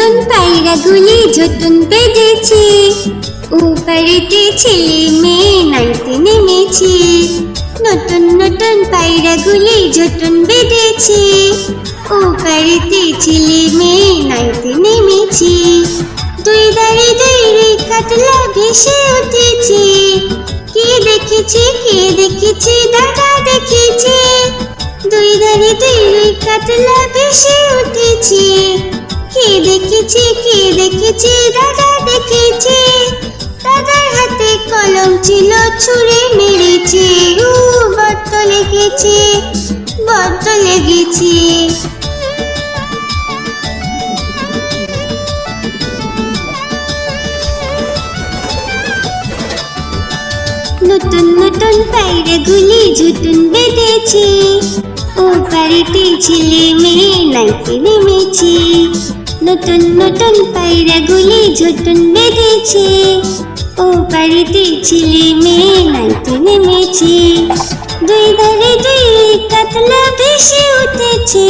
নতুন পায়রাগুলি ঝুটুন বেঁধেছে, ওপারেতে ছেলে মেয়ে নাইতে নেমেছে। নতুন নতুন পায়রাগুলি ঝুটুন বেঁধেছে, ওপারেতে ছেলে মেয়ে নাইতে নেমেছে। দুই ধারে দুই রে কাতলা ভেসে উঠেছে, কে দেখেছে কে দেখেছে দাদা দেখেছে। দুই ধারে দুই রে কাতলা ভেসে উঠেছে, কে দেখেছে কে দেখেছে দাদা দেখেছে। দাদার হাতে কলম ছিল ছুঁড়ে মেরেছে, বড্ড লেগেছে বড্ড লেগেছে। নতুন নতুন পায়রাগুলি ঝুটুন বেঁধেছে, ওপারেতে ছেলে মেয়ে নাইতে নেমেছে। নতুন নতুন পায়রাগুলি ঝুটুন বেঁধেছে, ওপারেতে ছেলে মেয়ে নাইতে নেমেছে। দুই ধারে দুই কাতলা ভেসে উঠেছে,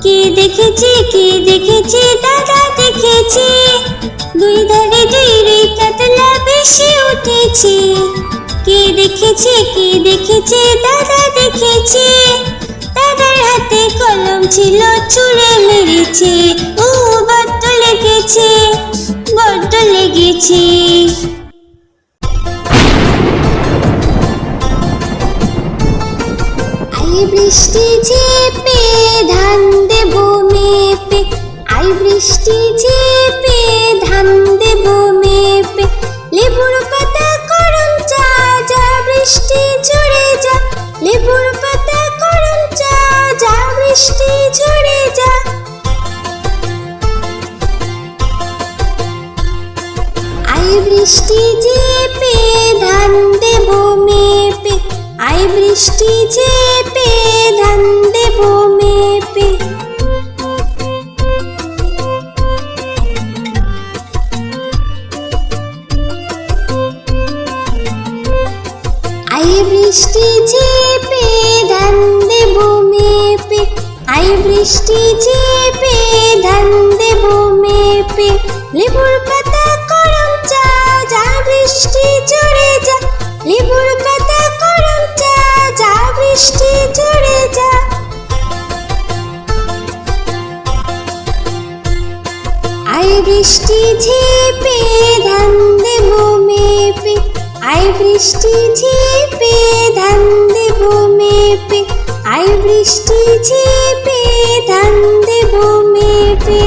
কে দেখেছে কে দেখেছে দাদা দেখেছে। দুই ধারে দুই কাতলা ভেসে উঠেছে, কে দেখেছে কে দেখেছে দাদা দেখেছে। দাদার হাতে কলম ছিল ছুঁড়ে মেরেছে, বড্ড লেগেছে বড্ড লেগেছে। আই বৃষ্টি ঝেপে ধান দেব মেপে, আই বৃষ্টি ঝেপে ধান দেব মেপে। লেবুর পাতা করম চা, যা বৃষ্টি ঝরে যা। লেবুর পাতা করম চা, যা বৃষ্টি ঝরে যা। আই বৃষ্টি ঝেপে ধান দেব মেপে, আই বৃষ্টি ঝেপে ধান দেব মেপে। আই বৃষ্টি ঝেপে ধান দেব মেপে, আই বৃষ্টি ঝেপে ধান দেব মেপে। লেবুর পাতা করম চা, যা বৃষ্টি ঝরে যা। লেবুর পাতা করম চা, যা বৃষ্টি ঝরে যা। আই বৃষ্টি ঝেপে ধান দেব মেপে, আই বৃষ্টি ঝেপে ধান দেব মেপে। আই বৃষ্টি ঝেপে ধান দেব মেপে।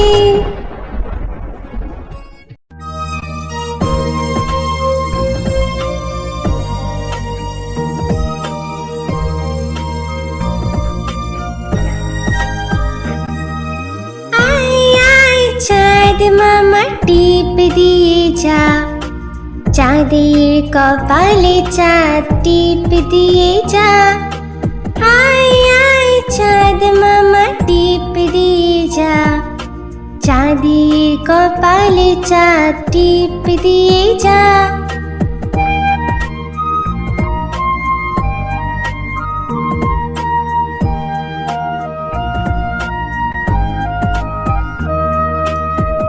চাঁদ মামা টিপ দিয়ে যা, চাঁদের কপালে চাঁদ টিপ দিয়ে যা। আয় আয় চাঁদ মামা টিপ দিয়ে যা, চাঁদের কপালে চাঁদ টিপ দিয়ে যা।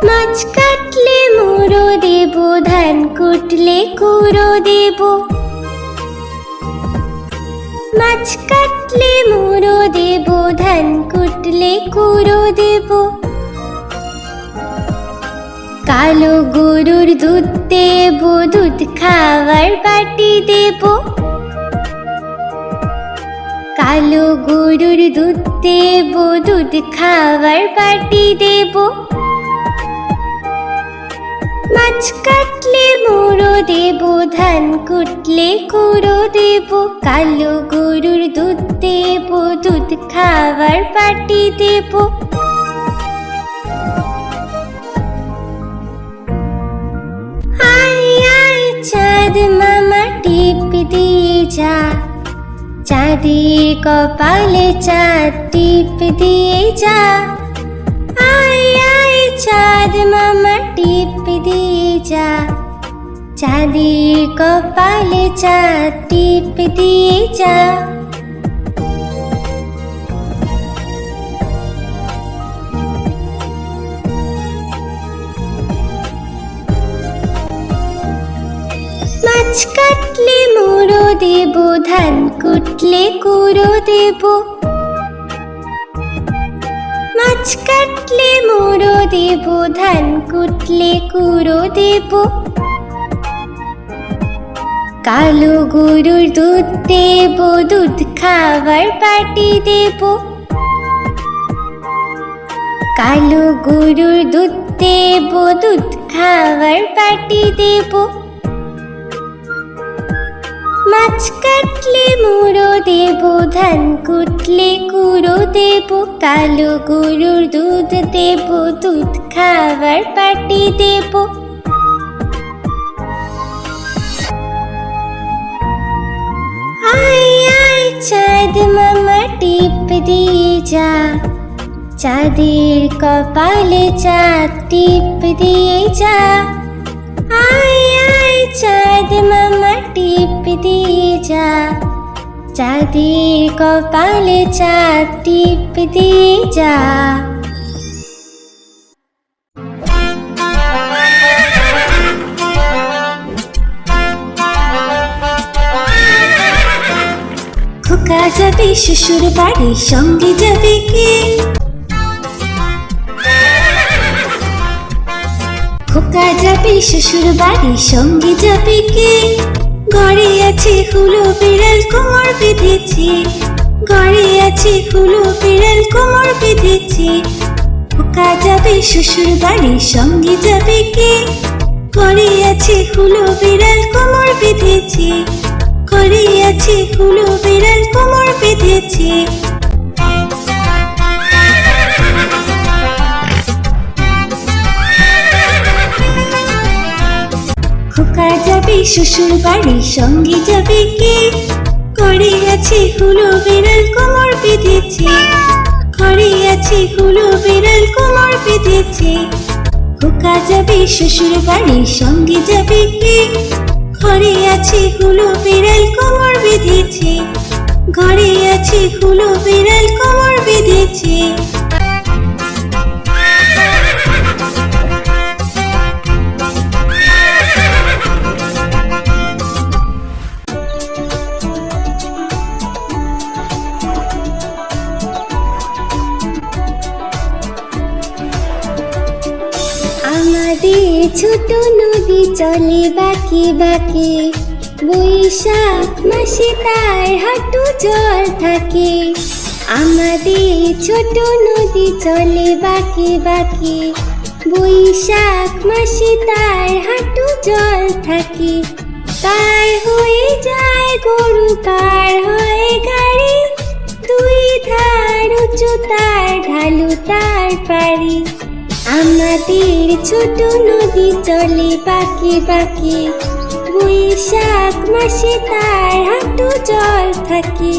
মাছ কাটলে মুড়ো দেব, ধান কুটলে কুড়ো দেব। মাছ কাটলে মুড়ো দেব, ধান কুটলে কুড়ো দেব। কালো গরুর দুধ দেব, দুধ খাওয়ার বাটি দেব। কালো গরুর দুধ দেব, দুধ খাওয়ার বাটি দেব। মাছ কাটলে মুড়ো দেব, ধান কুটলে কুড়ো দেব। কালো গরুর দুধ দেব, দুধ খাওয়ার বাটি দেব। আয় আয় চাঁদ মামা টিপ দিয়ে যা, চাঁদের কপালে চাঁদ টিপ দিয়ে যা। আয় আয় চাঁদ মামা টিপ দিয়ে যা, চাঁদের কপালে চাঁদ টিপ দিয়ে যা। মাছ কাটলে মুড়ো দেব, ধান কুটলে কুড়ো দেব। মাছ কাটলে মুড়ো দেব, ধান কুটলে কুড়ো দেব। কালো গরুর দুধ দেব, দুধ খাওয়ার পাটি দেব। কালো গরুর দুধ দেব, দুধ খাওয়ার পাটি দেব। মাছ কাটলে মুড়ো দেব, ধান কুটলে কুড়ো দেব। কালো গরুর দুধ দেব, দুধ খাওয়ার পাটি দেব। আয় আয় চাঁদ মামা টিপ দিয়ে যা, চাঁদের কপালে চাঁদ টিপ দিয়ে যা। আয় আয় চাঁদ মামা টিপ দিয়ে যা, চাঁদের কপালে চাঁদ টিপ দিয়ে যা। খোকা যাবে শ্বশুর বাড়ি, সঙ্গে যাবে কে? খোকা যাবে শ্বশুর বাড়ি, সঙ্গে যাবে কে? ঘরে আছে হুলো বিড়াল, কোমর বেঁধেছে। ঘরে আছে হুলো বিড়াল, কোমর বেঁধেছে। খোকা যাবে শ্বশুর বাড়ি, সঙ্গে যাবে কে? ঘরে আছে হুলো বিড়াল, কোমর বেঁধেছে। ঘরে আছে হুলো বিড়াল, কোমর বেঁধেছে। খোকা যাবে শ্বশুর বাড়ি, সঙ্গে যাবে কে? ঘরে আছে হুলো বিড়াল, কোমর বেঁধেছে। ঘরে আছে হুলো বিড়াল, কোমর বেঁধেছে। খোকা যাবে শ্বশুর বাড়ি, সঙ্গে যাবে কে? ঘরে আছে হুলো বিড়াল, কোমর বেঁধেছে। ঘরে আছে হুলো বিড়াল, কোমর বেঁধেছে। আমাদের ছোট নদী চলে বাঁকে বাঁকে, বৈশাখ মাসে তার হাঁটু জল থাকে। আমাদের ছোট নদী চলে বাঁকে বাঁকে, বৈশাখ মাসে তার হাঁটু জল থাকে। পার হয়ে যায় গরু, পার হয়ে গাড়ি, দুই ধার উঁচু তার, ঢালু তার পারি। আমাদের ছোট নদী চলে বাঁকে বাঁকে, বৈশাখ মাসে তার হাঁটু জল থাকে।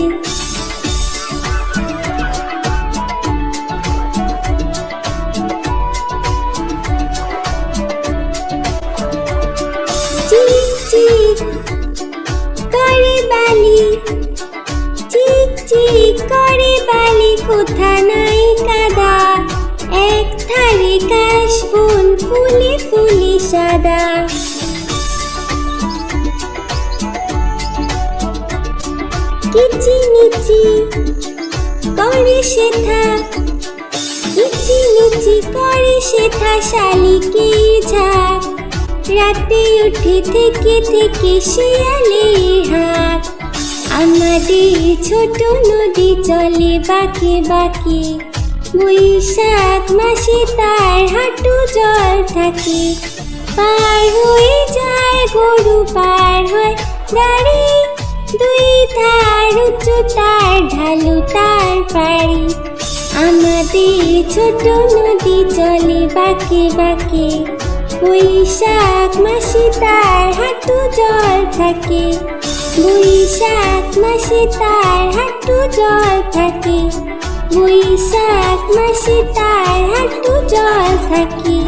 চিক চিক করে বালি, চিক চিক করে বালি, কোথা নাই কাদা। এক ধারে কাশবন, ফুলে ফুলে সাদা। কিচিমিচি করে শেঠা, কিচিমিচি করে শেঠা, শালিকে ঝাঁক। রাতে উঠে থেকে থেকে শিয়ালের হাঁক। আমাদের ছোট নদী চলে বাঁকে বাঁকে, বৈশাখ মাসে তার হাঁটু জল থাকে। পার হয়ে যায় গরু, পার হয় গাড়ি, দুই ধার উঁচু তার, ঢালু তার পারি। আমাদের ছোট নদী চলে বাঁকে বাঁকে, বৈশাখ মাসে তার হাঁটু জল থাকে। বৈশাখ মাসে তার হাঁটু জল থাকে। বৈশাখ মাসে তার হাঁটু জল থাকে।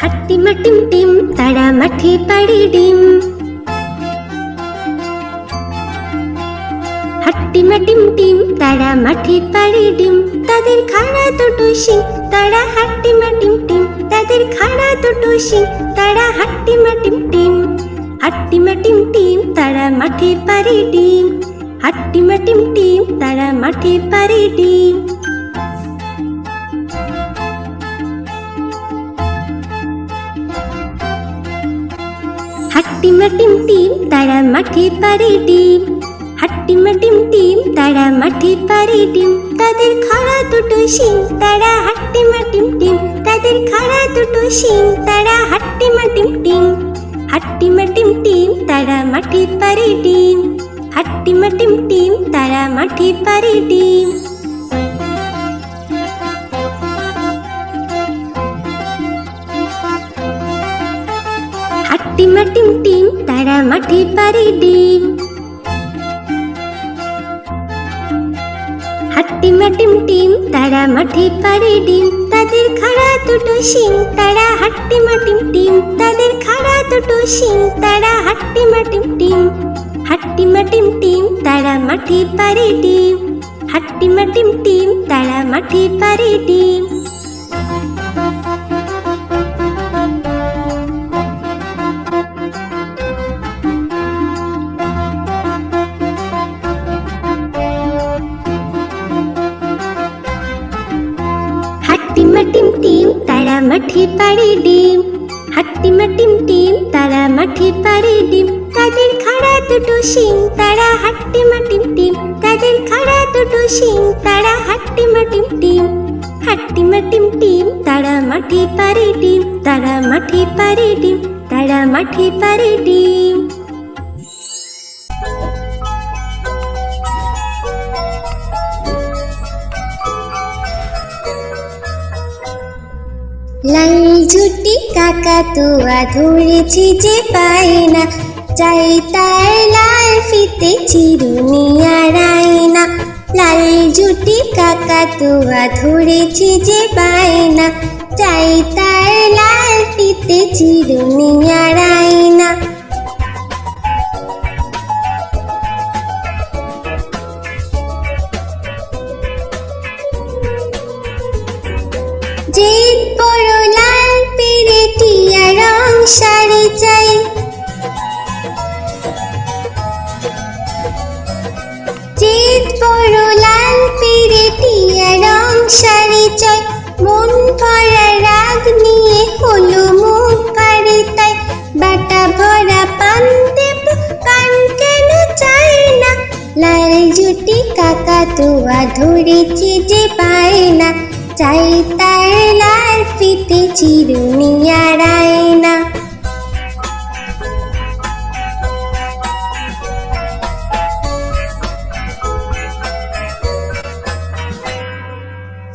হাট্টিমা টিম টিম, তারা মাঠে পাড়ে ডিম। হাট্টিমা টিম টিম তারা মাঠে পাড়ে ডিম, তাদের খাড়া দুটো শিং তারা হাট্টিমা টিম টিম, তাদের খাড়া দুটো শিং তারা হাট্টিমা টিম টিম। হাট্টিমা টিম টিম তারা মাঠে পাড়ে ডিম, হাট্টিমা টিম টিম তারা মাঠে পাড়ে ডিম। হাট্টিমা টিম টিম তারা মাঠে পাড়ে ডিম, হাট্টিমা টিম টিম তারা মাঠে পাড়ে ডিম, তাদের খাড়া দুটো শিং তারা হাট্টিমা টিম টিম, তাদের খাড়া দুটো শিং তারা হাট্টিমা টিম টিম। হাট্টিমা টিম টিম তারা মাঠে পাড়ে ডিম, হাট্টিমা টিম টিম তারা মাঠে পাড়ে ডিম। হাট্টিমা টিম টিম তারা মাঠে পাড়ে ডিম, হাট্টিমা টিম টিম তারা মাঠে পাড়ে ডিম, তাদের খাড়া দুটো শিং তারা হাট্টিমা টিম টিম, তাদের খাড়া দুটো শিং তারা হাট্টিমা টিম টিম। হাট্টিমা টিম টিম তারা মাঠে পাড়ে ডিম, হাট্টিমা টিম টিম তারা মাঠে পাড়ে ডিম। হাট্টিমা টিম টিম তারা মাঠে পাড়ে ডিম, হাট্টিমা টিম টিম তারা মাঠে পাড়ে ডিম, তাদের খাড়া দুটো শিং তারা হাট্টিমা টিম টিম, তাদের খাড়া দুটো শিং তারা হাট্টিমা টিম টিম। হাট্টিমা টিম টিম তারা মাঠে পাড়ে ডিম, তারা মাঠে পাড়ে ডিম, তারা মাঠে পাড়ে ডিম। লাল ঝুটি কাকাতুয়া ধরেছে যে পায় না, চাই তার লাল ফিতে চিরুনি আর আয়না। লাল ঝুটি কাকাতুয়া ধরেছে যে পায় না, চাই তার লাল ফিতে চিরুনি আর আয়না। যে বড় লাল পেরেটিয়া রং শাড়ি চাই, যে বড় লাল পেরেটিয়া রং শাড়ি চাই, মন ভরা রাগ নিয়ে হলো মুখ পাড়ে তাই, বাটা ভরা পান দেব পান কেন চাই না। লাল ঝুটি কাকাতুয়া ধরেছে যে পায় না, চাই তার লাল ফিতে চিরুনি আর আয়না।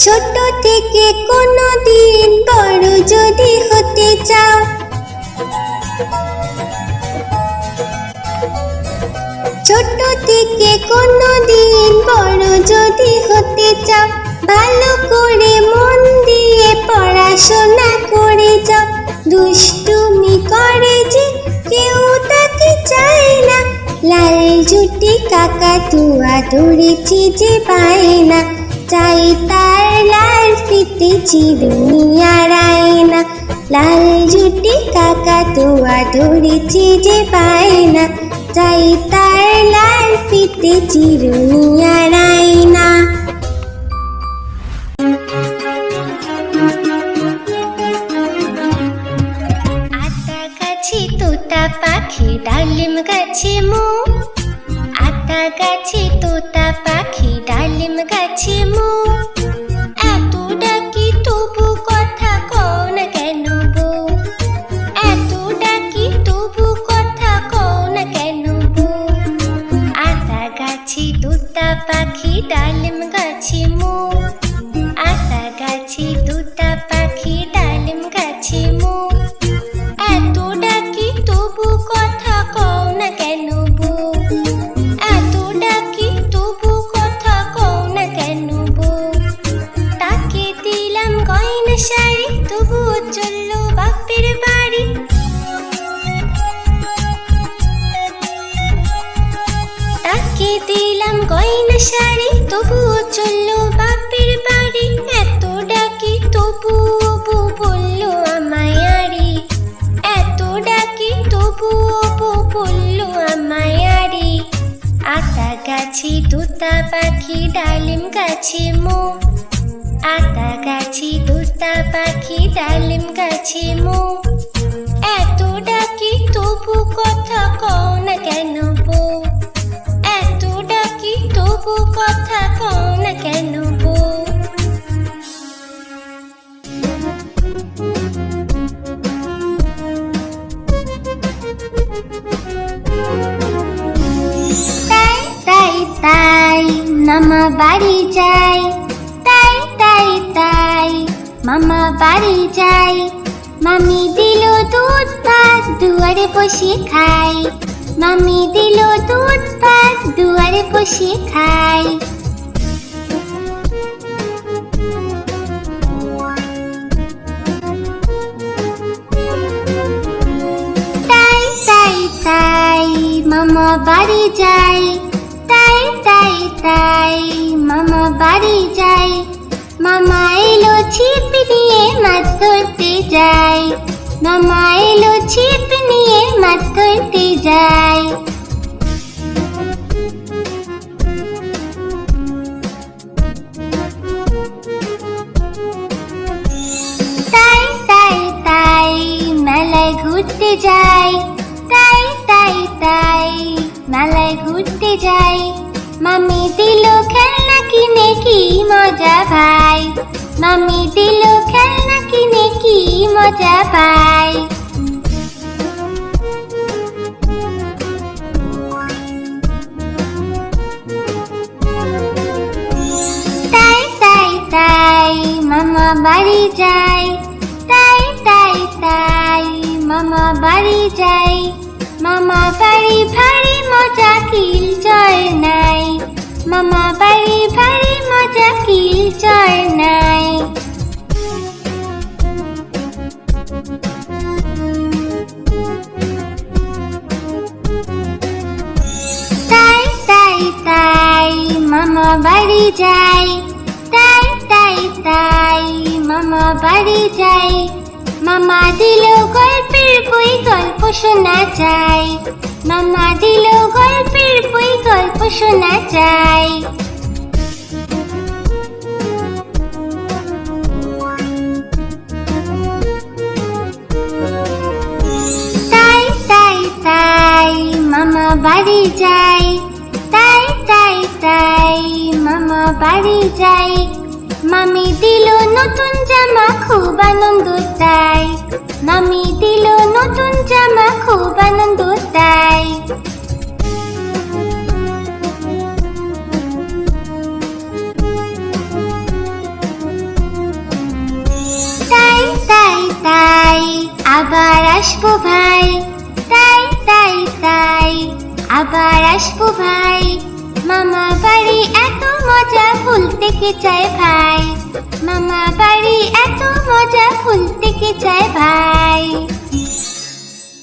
ছোট থেকে কোনো দিন বড় যদি হতে চাও, ছোট থেকে কোনো দিন বড় যদি হতে চাও, ভালো করে মন দিয়ে পড়াশোনা করে যাও। দুষ্টুমি করে যে কেউ তাকে চায় না, লাল ঝুটি কাকাতুয়া ধরেছে যে পায় না, চাই তার লাল ফিতে চিরুনি আর আয়না। লাল ঝুটি কাকাতুয়া ধরেছে যে পায় না, চাই তার লাল ফিতে চিরুনি আর আয়না। তোতা পাখি ডালিম গাছে মো, আতা গাছে তোতা পাখি ডালিম গাছে মো, এত ডাকি তবু কথা কও না কেন বউ, এত ডাকি তবু কথা কও না কেন বউ। আতা গাছে তোতা পাখি ডালিম গাছে মো, আতা গাছে তোতা পাখি ডালিম গাছে মো, এত ডাকি তবু কথা কও না কেন বউ, এত ডাকি তবু কথা কও না কেন বউ। তাকে দিলাম গয়না শাড়ি তবুও চলল বাপের বাড়ি, তাকে মাকে দিলাম গয়না শাড়ি, তবুও চললো বাপের বাড়ি। এত ডাকি তবুও বউ বললো আমায় আড়ি, এত ডাকি তবুও বউ বললো আমায় আড়ি। আতা গাছে তোতা পাখি, ডালিম গাছে মো, আতা গাছে তোতা পাখি, ডালিম গাছে মো। এত ডাকি তবু কথা কও না কেন বউ, এত ডাকি তবু কথা কও না কেন বউ। তাই তাই তাই মামা বাড়ি যাই, তাই তাই তাই মামা বাড়ি যাই। মামি দিল দুধ ভাত, দুয়ারে বসে খাই, মামি দিল দুধ ভাত, দুয়ারে বসে খাই। তাই তাই তাই মামা বাড়ি যাই, তাই তাই তাই মামা বাড়ি যাই। মামা এলো ছিপ নিয়ে মাছ ধরতে যাই, মামা এলো ছিপ নিয়ে মাছ ধরতে যাই। তাই তাই তাই মেলায় ঘুরতে যাই, তাই তাই তাই মেলায় ঘুরতে যাই। মামি দিল খেলনা কিনে কি মজা ভাই, মামি দিল খেলনা কিনে কি মজা পাই। তাই তাই তাই মামা বাড়ি যাই, তাই তাই তাই মামা বাড়ি যাই। মামা বাড়ি ভারী মজা কিল চর নাই, মামা বাড়ি ভারী মজা কিল চর নাই। তাই তাই তাই মামা বাড়ি যাই, তাই তাই তাই মামা বাড়ি যাই। মামা দিল গল্পের বই, গল্প শোনা চাই, মামা দিল গল্পের বই, গল্প শোনা চাই। তাই তাই তাই মামা বাড়ি যাই, তাই তাই তাই মামা বাড়ি যাই। মামি দিল নতুন জামা, খুব আনন্দ তাই, মামি দিল নতুন জামা, খুব আনন্দ তাই। তাই তাই তাই আবার আসবো ভাই, তাই তাই তাই আবার আসবো ভাই। মামা বাড়ি এত মজা, ভুলতে কে চায় ভাই, মামা বাড়ি এত মজা, ভুলতে কে চায় ভাই।